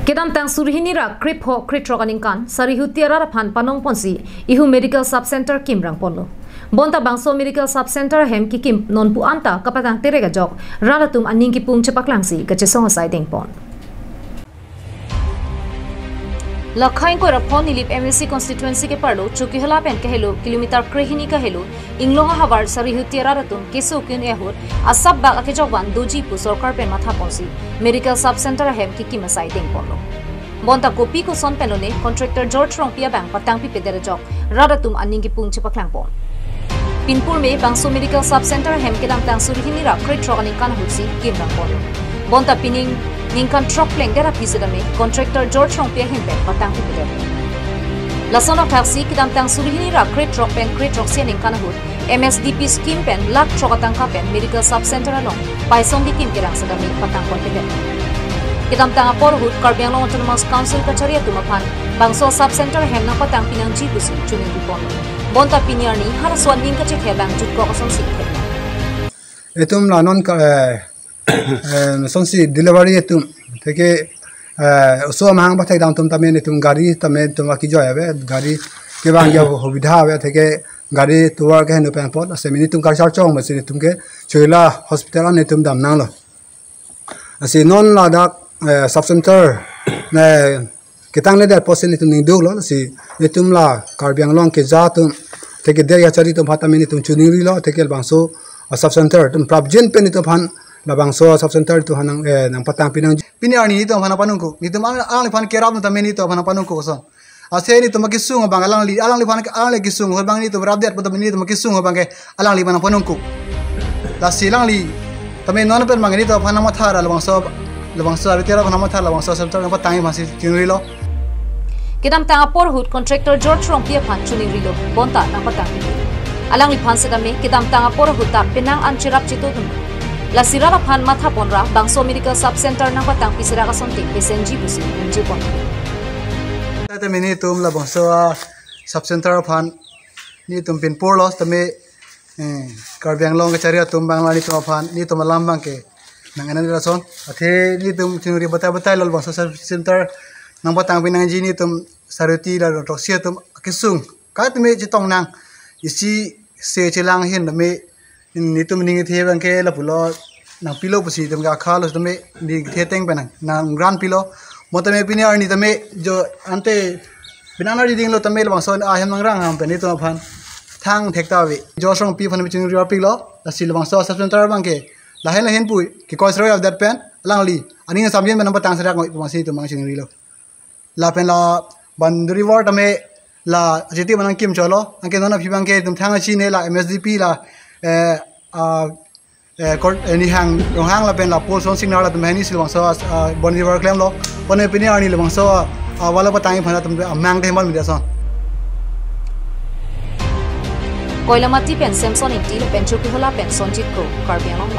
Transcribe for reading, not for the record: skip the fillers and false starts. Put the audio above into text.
Kedam tang surhini ra krip ho kritrokaning kan Sarihuti aphan panong ponsi ihu medical sub center kimrang ponlo. Bonta bangso medical sub center ahem kekim non pu anta kepatang terega jok ralatum aning ki pung cepaklangsi kecesong siding pon. Lakhain ko rapon nilip MSC constituency ke parlo chukihala pen kahelo kilometer krehini kahelo ingloha habar Sarihuti raratun kesukin ehur asab bag ake jokwan doji pu sarkar pen matha ponsi medical sub center ahem kekim siding ponlo. Bonta kopi ko son penone contractor George Rong pia bang patang pi pedere jok raratum aning ki pung chepaklang pon. Pinpur me bangso medical sub center ahem kedam tang surhini ra kritrokaning kan hutsi kimrang ponlo. Bonta pining Ningkan truck leng dera pisidame contractor George Rong pia himpe patang pipeder. Lasona taxi kidam tang surhini ra crate truck sian ningkan hut MSDP scheme pen lak trokatang kapen medical sub center along paisong di kim kirang sedami patang kon peder. Kidam tang apor hut Karbiang Long Autonomous Council kacharia tumaphan bangso sub center hem na patang pinang jibusi chuning ripon. Bonta piniarni har swan ning kachek hebang jutko kasong sikhe. Etum lanon ka sonsi delivery etum teke so mahang bathai dam tum tamen etum gari tamen tum aki joy ave gari ke bang ya hobidha ave teke gari tuwar ke henu pen pot ase mini tum kar char chong masi tum ke choila hospital an etum dam nang lo ase non la dak sub center ne ketang le der posen etum ning dog lo ase etum la Karbiang Long ke ja tum teke der ya chari tum phatameni tum kachoningri lo teke bangso sub center tum prabjen pen etum phan labang so sub center tu hanang nang patang pinang piniarni itu hana panungku itu alang li pan kerap tu tamen itu hana panungku so ase ni tu makisung bang alang li pan alang li kisung bang ni tu berabdet pada ni tu makisung bang ke alang li pan panungku la silang li tamen non pen bang ni tu hana mathara labang so abitera hana mathara labang so center nang patang masih kachoningri lo Kedam tang apor hut contractor George Rong pia phan kachoningri lo bonta nang patang alang li phan sedame kedam tang apor hut ta penang anchirap chitu La sirara phan matha ponra bangso medical sub center nang patang pisira ka sonte SNG busi unji pon. Tata mini tum la bangso sub center phan ni tum pin por los tame Karbiang Long ke charia tum bang lani tum phan ni tum lam bang ke nang anan ra son athe ni tum chinuri bata lol bangso sub center nang patang pinang ji ni tum Sarihuti la roksia tum kisung ka tume chitong nang isi se chilang hin me ni tum ning the bang ke la pulo nang pilo pusi tum ga khalos tum ni the teng banang nang gran pilo motame piniar ni tame jo ante binana reading lo tame bang son ahem nang rang ham pe ni tum phan thang thekta we jo song pi phan ching ri pilo la sil bang so center bang ke la hen pui ki cause of that pen lang li ani na samyen ban patang sa ko ma si tum ching ri lo la pen la banduri war tame la jeti banang kim cholo anke nona phi bang ke tum thang chi ne la MSDP la ni hang rong hang la pen la pol son signal la tumani silwang so bon river claim lo pone pini ani lewang so wala patang phana tum mang the mal mi son Koilamati pen Samson inti pen chuki hola pen sonjit ko Karbiang Long